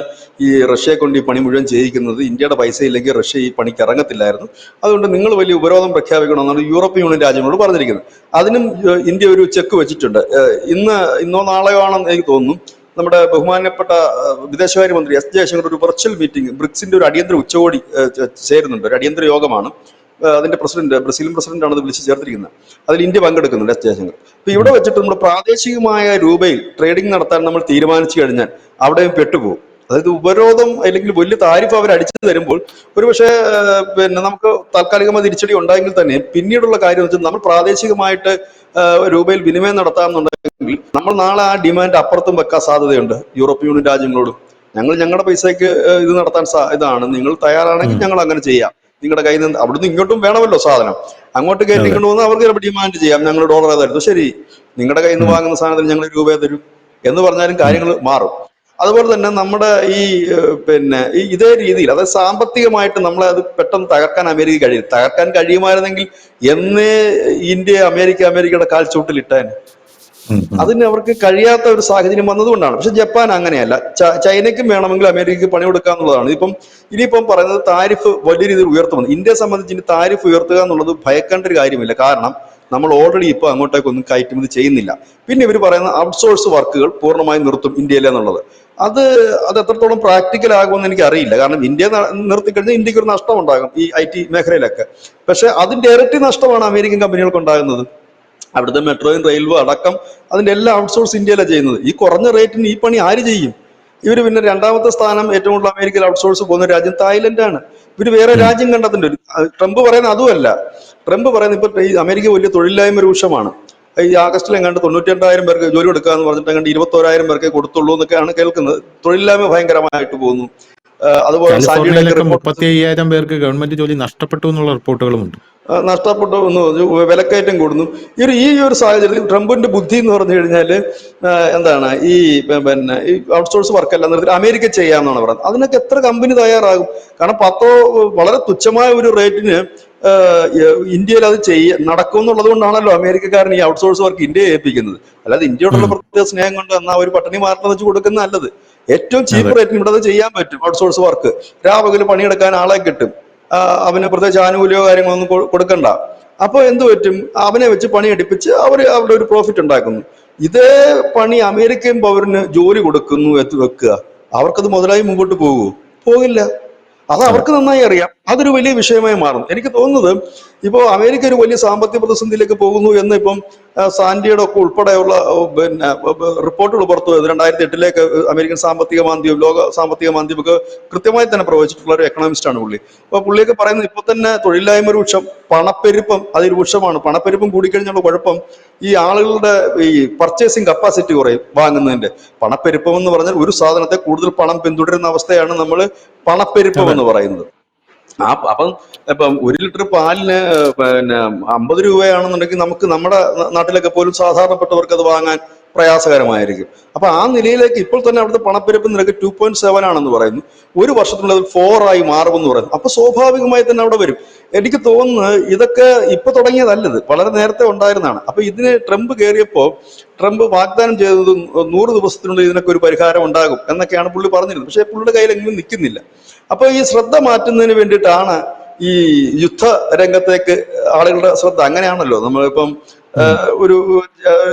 ഈ റഷ്യയെ കൊണ്ട് ഈ പണി മുഴുവൻ ചെയ്യിക്കുന്നത്. ഇന്ത്യയുടെ പൈസ ഇല്ലെങ്കിൽ റഷ്യ ഈ പണിക്ക് ഇറങ്ങത്തില്ലായിരുന്നു. അതുകൊണ്ട് നിങ്ങൾ വലിയ ഉപരോധം പ്രഖ്യാപിക്കണമെന്നാണ് യൂറോപ്യൻ യൂണിയൻ രാജ്യങ്ങളോട് പറഞ്ഞിരിക്കുന്നത്. അതിനും ഇന്ത്യ ഒരു ചെക്ക് വെച്ചിട്ടുണ്ട്. ഇന്നോ നാളെയോ ആണെന്ന് എനിക്ക് തോന്നുന്നു, നമ്മുടെ ബഹുമാനപ്പെട്ട വിദേശകാര്യമന്ത്രി S ജയശങ്കർ ഒരു വെർച്വൽ മീറ്റിംഗ്, ബ്രിക്സിന്റെ ഒരു അടിയന്തര ഉച്ചകോടി ചേരുന്നുണ്ട്. ഒരു അടിയന്തര യോഗമാണ്. അതിന്റെ ബ്രസീലിയൻ പ്രസിഡന്റാണ് അത് വിളിച്ച് ചേർത്തിരിക്കുന്നത്. അതിൽ ഇന്ത്യ പങ്കെടുക്കുന്നുണ്ട്, S ജയശങ്കർ. അപ്പൊ ഇവിടെ വെച്ചിട്ട് നമ്മൾ പ്രാദേശികമായ രൂപയിൽ ട്രേഡിംഗ് നടത്താൻ നമ്മൾ തീരുമാനിച്ചു കഴിഞ്ഞാൽ അവിടെയും പെട്ടുപോകും. അതായത് ഉപരോധം അല്ലെങ്കിൽ വലിയ താരിഫ് അവർ അടിച്ചു തരുമ്പോൾ ഒരുപക്ഷെ നമുക്ക് താൽക്കാലികമായ തിരിച്ചടി ഉണ്ടായെങ്കിൽ തന്നെ പിന്നീടുള്ള കാര്യം വെച്ചാൽ നമ്മൾ പ്രാദേശികമായിട്ട് രൂപയിൽ വിനിമയം നടത്താമെന്നുണ്ടെങ്കിൽ നമ്മൾ നാളെ ആ ഡിമാൻഡ് അപ്പുറത്തും വെക്കാൻ സാധ്യതയുണ്ട് യൂറോപ്യൻ യൂണിയൻ രാജ്യങ്ങളോടും. ഞങ്ങളുടെ പൈസയ്ക്ക് ഇത് നടത്താൻ ഇതാണ്, നിങ്ങൾ തയ്യാറാണെങ്കിൽ ഞങ്ങൾ അങ്ങനെ ചെയ്യാം. നിങ്ങളുടെ കയ്യിൽ നിന്ന് അവിടുന്ന് ഇങ്ങോട്ടും വേണമല്ലോ സാധനം, അങ്ങോട്ട് കയറ്റിക്കൊണ്ട് വന്ന് അവർക്ക് ചിലപ്പോൾ ഡിമാൻഡ് ചെയ്യാം, ഞങ്ങൾ ഡോളറെ തരുന്നു. ശരി, നിങ്ങളുടെ കയ്യിൽ നിന്ന് വാങ്ങുന്ന സാധനത്തിന് ഞങ്ങൾ രൂപയെ തരും എന്ന് പറഞ്ഞാലും കാര്യങ്ങൾ മാറും. അതുപോലെ തന്നെ നമ്മുടെ ഇതേ രീതിയിൽ, അതായത് സാമ്പത്തികമായിട്ട് നമ്മളെ അത് പെട്ടെന്ന് തകർക്കാൻ അമേരിക്ക കഴിയും. തകർക്കാൻ കഴിയുമായിരുന്നെങ്കിൽ എന്നേ ഇന്ത്യ അമേരിക്കയുടെ കാൽച്ചൂട്ടിലിട്ടാൻ. അതിന് അവർക്ക് കഴിയാത്ത ഒരു സാഹചര്യം വന്നതുകൊണ്ടാണ്. പക്ഷെ ജപ്പാൻ അങ്ങനെയല്ല. ചൈനയ്ക്കും വേണമെങ്കിൽ അമേരിക്കയ്ക്ക് പണി കൊടുക്കുക എന്നുള്ളതാണ്. ഇനിയിപ്പം പറയുന്നത് താരിഫ് വലിയ രീതിയിൽ ഉയർത്തുമെന്ന്. ഇന്ത്യയെ സംബന്ധിച്ച് ഇനി താരിഫ് ഉയർത്തുക എന്നുള്ളത് ഭയക്കേണ്ട ഒരു കാര്യമില്ല. കാരണം നമ്മൾ ഓൾറെഡി ഇപ്പോൾ അങ്ങോട്ടേക്കൊന്നും കയറ്റുമതി ചെയ്യുന്നില്ല. പിന്നെ ഇവർ പറയുന്ന ഔട്ട്സോഴ്സ് വർക്കുകൾ പൂർണ്ണമായും നിർത്തും ഇന്ത്യയിൽ എന്നുള്ളത്. അത് എത്രത്തോളം പ്രാക്ടിക്കൽ ആകുമെന്ന് എനിക്ക് അറിയില്ല. കാരണം ഇന്ത്യ നിർത്തിക്കഴിഞ്ഞാൽ ഇന്ത്യക്ക് ഒരു നഷ്ടം ഉണ്ടാകും ഈ IT മേഖലയിലൊക്കെ. പക്ഷെ അതിന്റെ ഇരട്ടി നഷ്ടമാണ് അമേരിക്കൻ കമ്പനികൾക്ക് ഉണ്ടാകുന്നത്. അവിടുത്തെ മെട്രോയും റെയിൽവേ അടക്കം അതിന്റെ എല്ലാ ഔട്ട്സോഴ്സ് ഇന്ത്യയിലാണ് ചെയ്യുന്നത്. ഈ കുറഞ്ഞ റേറ്റിന് ഈ പണി ആര് ചെയ്യും? ഇവര് പിന്നെ രണ്ടാമത്തെ സ്ഥാനം ഏറ്റവും കൂടുതൽ അമേരിക്കയിൽ ഔട്ട്സോഴ്സ് പോകുന്ന രാജ്യം തായ്ലൻഡാണ്. ഇവര് വേറെ രാജ്യം കണ്ടെത്തേണ്ടി വരും. ട്രംപ് പറയുന്നത് അതുമല്ല. ട്രംപ് പറയുന്നത് ഇപ്പൊ ഈ അമേരിക്ക വലിയ തൊഴിലില്ലായ്മ രൂക്ഷമാണ്. ഈ ആഗസ്റ്റിൽ എങ്ങാണ്ട് 92,000 പേർക്ക് ജോലി കൊടുക്കാന്ന് പറഞ്ഞിട്ട് എങ്ങാണ്ട് 21,000 പേർക്ക് കൊടുത്തുള്ളൂ എന്നൊക്കെയാണ് കേൾക്കുന്നത്. തൊഴിലില്ലായ്മ ഭയങ്കരമായിട്ട് പോകുന്നു. അതുപോലെ കാലിഫോർണിയയിലൊക്കെ 35,000 പേർക്ക് ഗവൺമെന്റ് ജോലി നഷ്ടപ്പെട്ടു എന്നുള്ള റിപ്പോർട്ടുകളുമുണ്ട്. നഷ്ടപ്പെട്ടു എന്ന് പറഞ്ഞു. വിലക്കയറ്റം കൂടുന്നു. ഈ ഒരു സാഹചര്യത്തിൽ ട്രംപിന്റെ ബുദ്ധി എന്ന് പറഞ്ഞു കഴിഞ്ഞാൽ എന്താണ്, ഈ ഔട്ട്സോഴ്സ് വർക്കെല്ലാം നിർത്തി അമേരിക്ക ചെയ്യാമെന്നാണ് പറയുന്നത്. അതിനൊക്കെ എത്ര കമ്പനി തയ്യാറാകും? കാരണം വളരെ തുച്ഛമായ ഒരു റേറ്റിന് ഇന്ത്യയിൽ അത് നടക്കും എന്നുള്ളത് കൊണ്ടാണല്ലോ അമേരിക്കക്കാരൻ ഈ ഔട്ട്സോഴ്സ് വർക്ക് ഇന്ത്യയെ ഏൽപ്പിക്കുന്നത്. അല്ലാതെ ഇന്ത്യയോടുള്ള പ്രത്യേക സ്നേഹം കൊണ്ട് എന്നാൽ ഒരു പട്ടിണി മാറ്റം വെച്ച് കൊടുക്കുന്ന നല്ലത്. ഏറ്റവും ചീപ്പ് റേറ്റിന് ഇവിടെ അത് ചെയ്യാൻ പറ്റും. ഔട്ട്സോഴ്സ് വർക്ക് രാവിലെ പണിയെടുക്കാൻ ആളെ കിട്ടും. അവന് പ്രത്യേകിച്ച് ആനുകൂല്യമോ കാര്യങ്ങളൊന്നും കൊടുക്കണ്ട. അപ്പൊ എന്ത് പറ്റും? അവനെ വെച്ച് പണിയെടുപ്പിച്ച് അവരുടെ ഒരു പ്രോഫിറ്റ് ഉണ്ടാക്കുന്നു. ഇതേ പണി അമേരിക്കൻ പൗരന് ജോലി കൊടുക്കുന്നു വെക്കുക, അവർക്കത് മുതലായി മുമ്പോട്ട് പോകില്ല. അത് അവർക്ക് നന്നായി അറിയാം. അതൊരു വലിയ വിഷയമായി മാറും. എനിക്ക് തോന്നുന്നത് ഇപ്പോൾ അമേരിക്ക ഒരു വലിയ സാമ്പത്തിക പ്രതിസന്ധിയിലേക്ക് പോകുന്നു എന്ന് ഇപ്പം സാൻഡിയുടെ ഒക്കെ ഉൾപ്പെടെയുള്ള റിപ്പോർട്ടുകൾ പുറത്തു വരുന്നത്. 2008 അമേരിക്കൻ സാമ്പത്തിക മാന്ദ്യവും ലോക സാമ്പത്തിക മാന്ദ്യവും ഒക്കെ കൃത്യമായി തന്നെ പ്രവചിച്ചിട്ടുള്ള ഒരു എക്കണോമിസ്റ്റാണ് പുള്ളി. അപ്പൊ പുള്ളിയൊക്കെ പറയുന്നത് ഇപ്പൊ തന്നെ തൊഴിലില്ലായ്മ രൂക്ഷം, പണപ്പെരുപ്പം അതിരൂക്ഷമാണ്. പണപ്പെരുപ്പം കൂടിക്കഴിഞ്ഞുള്ള കുഴപ്പം ഈ ആളുകളുടെ ഈ പർച്ചേസിങ് കപ്പാസിറ്റി കുറയും വാങ്ങുന്നതിന്റെ. പണപ്പെരുപ്പം എന്ന് പറഞ്ഞാൽ ഒരു സാധനത്തെ കൂടുതൽ പണം പിന്തുടരുന്ന അവസ്ഥയാണ് നമ്മൾ പണപ്പെരുപ്പം എന്ന് പറയുന്നത്. അപ്പം ഇപ്പം 1 ലിറ്റർ പാലിന് പിന്നെ 50 രൂപയാണെന്നുണ്ടെങ്കിൽ നമുക്ക് നമ്മുടെ നാട്ടിലൊക്കെ പോലും സാധാരണപ്പെട്ടവർക്ക് അത് വാങ്ങാൻ പ്രയാസകരമായിരിക്കും. അപ്പൊ ആ നിലയിലേക്ക് ഇപ്പോൾ തന്നെ അവിടുത്തെ പണപ്പെരുപ്പ് നിരക്ക് 2.7 ആണെന്ന് പറയുന്നു. ഒരു വർഷത്തിനുള്ളിൽ അത് 4 ആയി മാറുമെന്ന് പറയുന്നു. അപ്പൊ സ്വാഭാവികമായി തന്നെ അവിടെ വരും. എനിക്ക് തോന്നുന്നത് ഇതൊക്കെ ഇപ്പൊ തുടങ്ങിയതല്ലത്, വളരെ നേരത്തെ ഉണ്ടായിരുന്നതാണ്. അപ്പൊ ഇതിന് ട്രംപ് കയറിയപ്പോ ട്രംപ് വാഗ്ദാനം ചെയ്തത് 100 ദിവസത്തിനുള്ളിൽ ഇതിനൊക്കെ ഒരു പരിഹാരം ഉണ്ടാകും എന്നൊക്കെയാണ് പുള്ളി പറഞ്ഞിരുന്നത്. പക്ഷേ പുള്ളിയുടെ കയ്യിൽ എങ്ങും നിൽക്കുന്നില്ല. അപ്പൊ ഈ ശ്രദ്ധ മാറ്റുന്നതിന് വേണ്ടിയിട്ടാണ് ഈ യുദ്ധ രംഗത്തേക്ക് ആളുകളുടെ ശ്രദ്ധ. അങ്ങനെയാണല്ലോ നമ്മളിപ്പം ഉം. ഒരു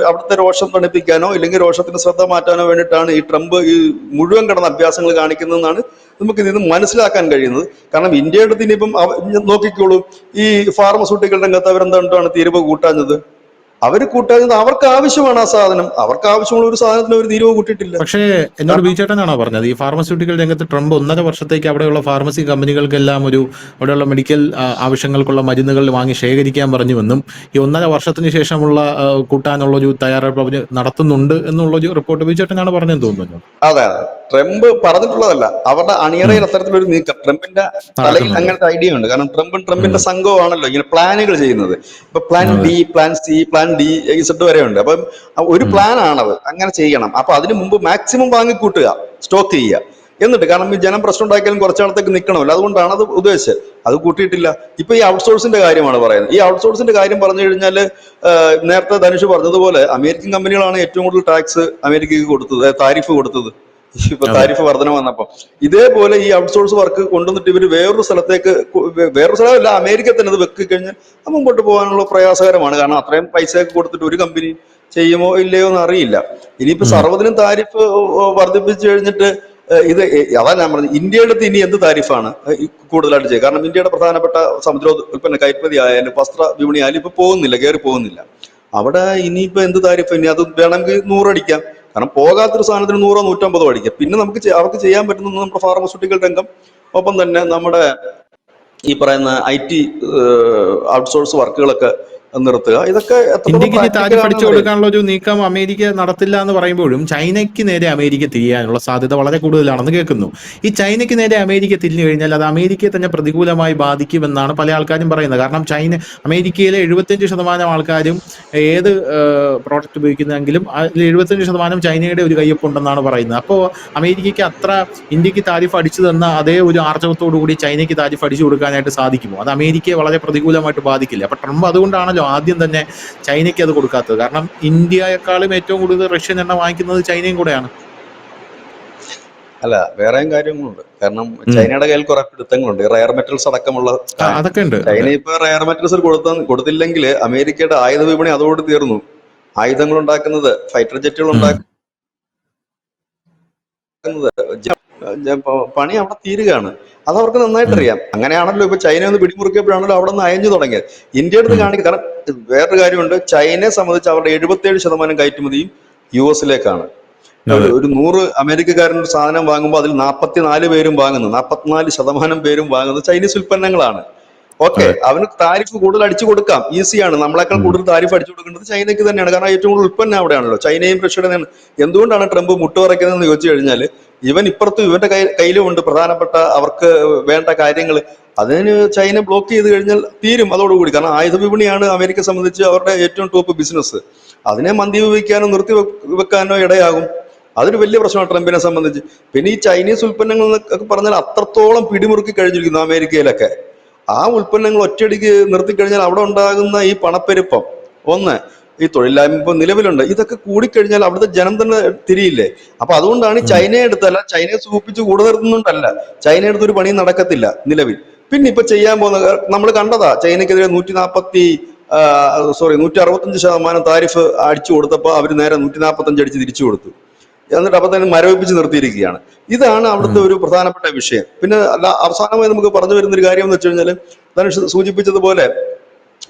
അവിടുത്തെ രോഷം തണുപ്പിക്കാനോ ഇല്ലെങ്കിൽ രോഷത്തിന് ശ്രദ്ധ മാറ്റാനോ വേണ്ടിയിട്ടാണ് ഈ ട്രംപ് ഈ മുഴുവൻ കിടന്ന അഭ്യാസങ്ങൾ കാണിക്കുന്നതെന്നാണ് നമുക്ക് ഇതിൽ നിന്ന് മനസ്സിലാക്കാൻ കഴിയുന്നത്. കാരണം ഇന്ത്യയുടെ അടുത്ത് ഇനിയിപ്പം നോക്കിക്കോളൂ, ഈ ഫാർമസ്യൂട്ടിക്കൽ രംഗത്ത് അവരെന്താണ് തീരുവ കൂട്ടാഞ്ഞത്? അവർ കൂട്ടാഞ്ഞത് അവർക്ക് ആവശ്യമാണ് ആ സാധനം. അവർക്ക് ആവശ്യമുള്ള ഒരു സാധനത്തിന് അവർ തീരുവ കൂട്ടിയിട്ടില്ല. പക്ഷേ എന്നോട് കാരണം ബിചേട്ടനാണോ പറഞ്ഞത് ഈ ഫാർമസ്യൂട്ടിക്കൽ രംഗത്ത് ട്രംപ് 1.5 വർഷത്തേക്ക് അവിടെയുള്ള ഫാർമസി കമ്പനികൾക്കെല്ലാം അവിടെയുള്ള മെഡിക്കൽ ആവശ്യങ്ങൾക്കുള്ള മരുന്നുകൾ വാങ്ങി ശേഖരിക്കാൻ പറഞ്ഞുവെന്നും ഈ 1.5 വർഷത്തിന് ശേഷമുള്ള കൂട്ടാനുള്ള ഒരു തയ്യാറെടുപ്പ് അവർ നടത്തുന്നുണ്ട് എന്നുള്ളൊരു റിപ്പോർട്ട് ബിചേട്ടനാണ് പറഞ്ഞതെന്ന് തോന്നുന്നു. അതെ അതെ, ട്രംപ് പറഞ്ഞിട്ടുള്ളതല്ല, അവരുടെ അണിയറയിൽ അത്തരത്തിലൊരു നീക്കം ട്രംപിന്റെ തലയിൽ നടക്കുന്നുണ്ട്. അങ്ങനത്തെ ഐഡിയ ഉണ്ട്. കാരണം ട്രംപിന്റെ സംഘമാണല്ലോ ഇങ്ങനെ പ്ലാനുകൾ ചെയ്യുന്നത്. ഇപ്പൊ പ്ലാൻ അതെ. B, plan C, plan D, Z വരെ ഉണ്ട്. അപ്പം ഒരു ഉം. പ്ലാൻ ആണത്, അങ്ങനെ ചെയ്യണം. അപ്പൊ അതിന് മുമ്പ് മാക്സിമം വാങ്ങിക്കൂട്ടുക, സ്റ്റോക്ക് ചെയ്യുക. എന്നിട്ട് കാരണം ഈ ജനം പ്രശ്നം ഉണ്ടാക്കിയാലും കുറച്ചാളത്തേക്ക് നിൽക്കണമല്ലോ, അതുകൊണ്ടാണ് അത് ഉദ്ദേശിച്ചത്. അത് കൂട്ടിയിട്ടില്ല. ഇപ്പൊ ഈ ഔട്ട്സോഴ്സിന്റെ കാര്യമാണ് പറയുന്നത്. ഈ ഔട്ട്സോഴ്സിന്റെ കാര്യം പറഞ്ഞു കഴിഞ്ഞാൽ നേരത്തെ ധനുഷ് പറഞ്ഞതുപോലെ അമേരിക്കൻ കമ്പനികളാണ് ഏറ്റവും കൂടുതൽ ടാക്സ് അമേരിക്കക്ക് കൊടുത്തത്, താരിഫ് കൊടുത്തത്. ഇപ്പൊ അതെ. താരിഫ് വർധന വന്നപ്പോ ഇതേപോലെ ഈ ഔട്ട്സോഴ്സ് വർക്ക് കൊണ്ടുവന്നിട്ട് ഇവര് വേറൊരു സ്ഥലത്തേക്ക് വേറൊരു സ്ഥലമല്ല, അമേരിക്ക തന്നെ അത് വെക്കി കഴിഞ്ഞാൽ അത് മുമ്പോട്ട് പോകാനുള്ള പ്രയാസകരമാണ്. കാരണം അത്രയും പൈസയൊക്കെ കൊടുത്തിട്ട് ഒരു കമ്പനി ചെയ്യുമോ ഇല്ലയോ എന്ന് അറിയില്ല. ഇനിയിപ്പോ ഉം. സർവ്വതിനും താരിഫ് വർദ്ധിപ്പിച്ചു കഴിഞ്ഞിട്ട് ഇത് അതാ ഞാൻ പറഞ്ഞത്, ഇന്ത്യയുടെ അടുത്ത് ഇനി എന്ത് താരിഫാണ് കൂടുതലായിട്ട് ചെയ്യുക? കാരണം ഇന്ത്യയുടെ പ്രധാനപ്പെട്ട സമുദ്ര ഉൽപ്പന്ന കയറ്റുമതി ആയാലും വസ്ത്ര വിപണി ആയാലും ഇപ്പൊ പോകുന്നില്ല, കയറി പോകുന്നില്ല. അവിടെ ഇനിയിപ്പോ എന്ത് താരിഫ്? ഇനി അത് വേണമെങ്കിൽ 100 അടിക്കാം. കാരണം പോകാത്തൊരു സാധനത്തിന് 100 150 അടിക്കാം. പിന്നെ നമുക്ക് അവർക്ക് ചെയ്യാൻ പറ്റുന്നത് നമ്മുടെ ഫാർമസ്യൂട്ടിക്കൽ രംഗം, ഒപ്പം തന്നെ നമ്മുടെ ഈ പറയുന്ന IT ഔട്ട്സോഴ്സ് വർക്കുകളൊക്കെ നിർത്തുക. ഇതൊക്കെ എത്രത്തോളം ഇന്ത്യക്ക് ഇനി പ്രാക്ടിക്കൽ താരിഫ് അടിച്ചു ആണെന്ന് അറിയാം. കൊടുക്കാനുള്ള ഒരു നീക്കം അമേരിക്ക നടത്തില്ല എന്ന് പറയുമ്പോഴും ചൈനയ്ക്ക് നേരെ അമേരിക്ക തിരിയാനുള്ള സാധ്യത വളരെ കൂടുതലാണെന്ന് കേൾക്കുന്നു. ഈ ചൈനയ്ക്ക് നേരെ അമേരിക്ക തിരിഞ്ഞു കഴിഞ്ഞാൽ അത് അമേരിക്കയെ തന്നെ പ്രതികൂലമായി ബാധിക്കുമെന്നാണ് പല ആൾക്കാരും പറയുന്നത്. കാരണം അമേരിക്കയിലെ 75% ആൾക്കാരും ഏത് പ്രോഡക്റ്റ് ഉപയോഗിക്കുന്നെങ്കിലും അതിൽ 75% ചൈനയുടെ ഒരു കയ്യൊപ്പുണ്ടെന്നാണ് പറയുന്നത്. അപ്പോൾ അമേരിക്കയ്ക്ക് ഇന്ത്യക്ക് താരിഫ് അടിച്ചു തന്ന അതേ ഒരു ആർജവത്തോടു കൂടി ചൈനയ്ക്ക് താരിഫ് അടിച്ചു കൊടുക്കാനായിട്ട് സാധിക്കുമോ? അത് അമേരിക്കയെ വളരെ പ്രതികൂലമായിട്ട് ബാധിക്കില്ല. അപ്പൊ ട്രംപ് അതുകൊണ്ടാണല്ലോ ആദ്യം തന്നെ ചൈനയ്ക്ക് അത് കൊടുക്കാത്തത്. കാരണം ഇന്ത്യയെക്കാളും ഏറ്റവും കൂടുതൽ റഷ്യൻ എണ്ണ വാങ്ങിക്കുന്നത് ചൈനയും കൂടെയാണ്. അല്ല, വേറെയും കാര്യങ്ങളുണ്ട്. കാരണം ഉം. ചൈനയുടെ കയ്യിൽ കുറെ പിടുത്തങ്ങളുണ്ട്, റയർ മെറ്റൽസ് അടക്കമുള്ള കാര്യങ്ങൾ. അതൊക്കെ ഉണ്ട്. ചൈന അതെ. ഇപ്പൊ റയർ മെറ്റൽസ് കൊടുത്തില്ലെങ്കിൽ അമേരിക്കയുടെ ആയുധ വിപണി അതോട് തീർന്നു. ആയുധങ്ങൾ ഉണ്ടാക്കുന്നത്, ഫൈറ്റർ ജെറ്റുകൾ ഉം. ഉണ്ടാക്കുന്നത്, പണി അവിടെ തീരുകയാണ്. അത് അവർക്ക് നന്നായിട്ട് ഉം. അറിയാം. അങ്ങനെയാണല്ലോ ഇപ്പൊ ചൈന ഒന്ന് പിടിമുറുക്കിയപ്പോഴാണല്ലോ അവിടെ നിന്ന് അയഞ്ഞു തുടങ്ങിയത്. ഇന്ത്യയുടെ അടുത്ത് ഉം. കാണിക്കുക. കാരണം വേറൊരു കാര്യമുണ്ട്, ചൈനയെ സംബന്ധിച്ച് അവരുടെ 77% കയറ്റുമതിയും US അതെ. ഒരു 100 അമേരിക്കക്കാരൻ ഒരു സാധനം വാങ്ങുമ്പോൾ അതിൽ 44 പേരും വാങ്ങുന്നത്, 44% പേരും വാങ്ങുന്നത് ചൈനീസ് ഉൽപ്പന്നങ്ങളാണ്. ഓക്കെ, അതെ. അവന് താരിഫ് കൂടുതൽ അടിച്ചു കൊടുക്കാം, ഈസിയാണ്. നമ്മളെക്കാൾ ഉം. കൂടുതൽ താരിഫ് അടിച്ചു കൊടുക്കേണ്ടത് ചൈനയ്ക്ക് തന്നെയാണ്. കാരണം ഏറ്റവും കൂടുതൽ ഉൽപ്പന്നം അവിടെയാണല്ലോ, ചൈനയും റഷ്യയുടെ. എന്തുകൊണ്ടാണ് ട്രംപ് മുട്ടുപറയ്ക്കുന്നതെന്ന് ചോദിച്ചു കഴിഞ്ഞാൽ, ഇവൻ ഇപ്പുറത്തും ഇവന്റെ കയ്യിലും ഉണ്ട് പ്രധാനപ്പെട്ട അവർക്ക് വേണ്ട കാര്യങ്ങൾ. അതിന് ചൈന ബ്ലോക്ക് ചെയ്ത് കഴിഞ്ഞാൽ തീരും അതോടുകൂടി. കാരണം ആയുധ വിപണിയാണ് അമേരിക്കയെ സംബന്ധിച്ച് അവരുടെ ഏറ്റവും ടോപ്പ് ബിസിനസ്. അതിനെ മന്ദീഭവിക്കാനോ വെക്കാനോ ഇടയാകും. അതൊരു വലിയ പ്രശ്നമാണ് ട്രംപിനെ സംബന്ധിച്ച്. പിന്നെ ഈ ചൈനീസ് ഉൽപ്പന്നങ്ങൾ എന്നൊക്കെ പറഞ്ഞാൽ അത്രത്തോളം പിടിമുറുക്കി കഴിഞ്ഞിരിക്കുന്നു അമേരിക്കയിലൊക്കെ. ആ ഉൽപ്പന്നങ്ങൾ ഒറ്റയടിക്ക് നിർത്തിക്കഴിഞ്ഞാൽ അവിടെ ഉണ്ടാകുന്ന ഈ പണപ്പെരുപ്പം, ഒന്ന് ഈ തൊഴിലില്ലായ്മ ഇപ്പൊ നിലവിലുണ്ട്, ഇതൊക്കെ കൂടിക്കഴിഞ്ഞാൽ അവിടുത്തെ ജനം തന്നെ തിരിയില്ലേ? അപ്പൊ അതുകൊണ്ടാണ് ഉം. ചൈനയെ എടുത്തല്ല, ചൈനയെ സൂപ്പിച്ച് കൂടെ നിർത്തുന്നുണ്ടല്ല, ചൈനയെ എടുത്തൊരു പണിയും നടക്കത്തില്ല നിലവിൽ. പിന്നെ ഇപ്പൊ ചെയ്യാൻ പോകുന്ന നമ്മൾ കണ്ടതാ, ചൈനയ്ക്കെതിരെ 165% താരിഫ് അടിച്ചു കൊടുത്തപ്പോൾ അവർ നേരെ 145 അടിച്ച് തിരിച്ചു കൊടുത്തു. എന്നിട്ട് അപ്പൊ തന്നെ മരവിപ്പിച്ച് നിർത്തിയിരിക്കുകയാണ്. ഇതാണ് അവിടുത്തെ ഉം. ഒരു പ്രധാനപ്പെട്ട വിഷയം. പിന്നെ അവസാനമായി നമുക്ക് പറഞ്ഞു വരുന്നൊരു കാര്യം എന്ന് വെച്ച് കഴിഞ്ഞാൽ, ധനുഷ് സൂചിപ്പിച്ചതുപോലെ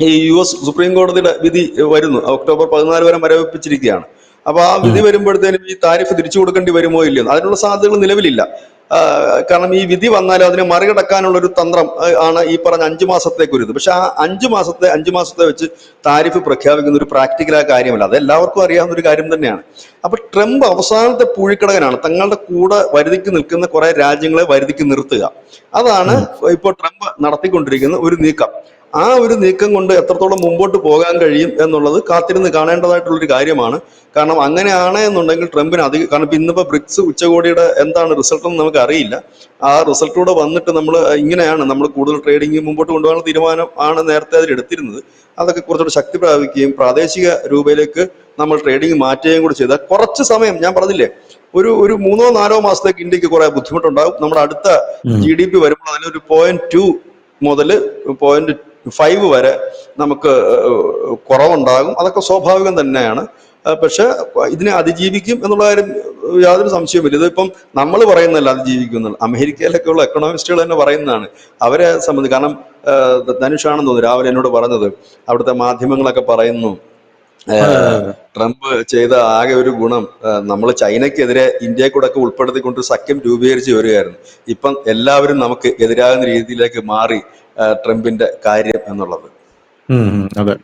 ഈ US സുപ്രീം കോടതിയുടെ വിധി വരുന്നു. October 14 വരെ മരവിപ്പിച്ചിരിക്കുകയാണ്. അപ്പൊ ആ വിധി വരുമ്പോഴത്തേനും ഈ താരിഫ് തിരിച്ചു കൊടുക്കേണ്ടി വരുമോ ഇല്ലയോ, അതിനുള്ള സാധ്യതകൾ നിലവിലില്ല. കാരണം ഈ വിധി വന്നാലും അതിനെ മറികടക്കാനുള്ള ഒരു തന്ത്രം ആണ് ഈ പറഞ്ഞ 5 മാസത്തേക്കൊരിത്. പക്ഷെ ആ 5 മാസത്തെ വെച്ച് താരിഫ് പ്രഖ്യാപിക്കുന്ന ഒരു പ്രാക്ടിക്കലായ കാര്യമല്ല. അത് എല്ലാവർക്കും അറിയാവുന്ന ഒരു കാര്യം തന്നെയാണ്. അപ്പൊ ട്രംപ് അവസാനത്തെ പൂഴിക്കടകനാണ്. തങ്ങളുടെ കൂടെ വരുതിക്ക് നിൽക്കുന്ന കുറെ രാജ്യങ്ങളെ വരുതിക്ക് നിർത്തുക. അതാണ് ഇപ്പോൾ ട്രംപ് നടത്തിക്കൊണ്ടിരിക്കുന്ന ഒരു നീക്കം. ആ ഒരു നീക്കം കൊണ്ട് എത്രത്തോളം മുമ്പോട്ട് പോകാൻ കഴിയും എന്നുള്ളത് കാത്തിരുന്ന് കാണേണ്ടതായിട്ടുള്ളൊരു കാര്യമാണ്. കാരണം അങ്ങനെയാണ് എന്നുണ്ടെങ്കിൽ ട്രംപിന് അധികം, കാരണം ഇന്നിപ്പോ ബ്രിക്സ് ഉച്ചകോടിയുടെ എന്താണ് റിസൾട്ട് എന്ന് നമുക്ക് അറിയില്ല. ആ റിസൾട്ടൂടെ വന്നിട്ട് ഇങ്ങനെയാണ് നമ്മൾ കൂടുതൽ ട്രേഡിംഗ് മുമ്പോട്ട് കൊണ്ടുപോകാനുള്ള തീരുമാനം ആണ് നേരത്തെ അതിൽ എടുത്തിരുന്നത്. അതൊക്കെ കുറച്ചുകൂടെ ശക്തി പ്രാപിക്കുകയും പ്രാദേശിക രൂപയിലേക്ക് നമ്മൾ ട്രേഡിംഗ് മാറ്റുകയും കൂടി ചെയ്താൽ കുറച്ച് സമയം, ഞാൻ പറഞ്ഞില്ലേ, ഒരു 3-4 മാസത്തേക്ക് ഇന്ത്യക്ക് കുറെ ബുദ്ധിമുട്ടുണ്ടാകും. നമ്മുടെ അടുത്ത GDP വരുമ്പോൾ അതിലൊരു 0.2 മുതൽ 0.5 വരെ നമുക്ക് കുറവുണ്ടാകും. അതൊക്കെ സ്വാഭാവികം തന്നെയാണ്. പക്ഷെ ഇതിനെ അതിജീവിക്കും എന്നുള്ള കാര്യം യാതൊരു സംശയവുമില്ല. ഇതിപ്പം നമ്മൾ പറയുന്നതല്ല അതിജീവിക്കും എന്നുള്ളത്, അമേരിക്കയിലൊക്കെ ഉള്ള എക്കണോമിസ്റ്റുകൾ തന്നെ പറയുന്നതാണ്. അവരെ സംബന്ധിച്ച്, കാരണം ധനുഷാണെന്ന് തോന്നുന്നു രാവിലെ എന്നോട് പറഞ്ഞത്, അവിടുത്തെ മാധ്യമങ്ങളൊക്കെ പറയുന്നു ട്രംപ് ചെയ്ത ആകെ ഒരു ഗുണം നമ്മൾ ചൈനയ്ക്കെതിരെ ഇന്ത്യയെ കൂടെ ഒക്കെ ഉൾപ്പെടുത്തിക്കൊണ്ട് സഖ്യം രൂപീകരിച്ച് വരികയായിരുന്നു. ഇപ്പം എല്ലാവരും നമുക്ക് എതിരാകുന്ന രീതിയിലേക്ക് മാറി ട്രംപിന്റെ കാര്യം എന്നുള്ളത്. അതെ.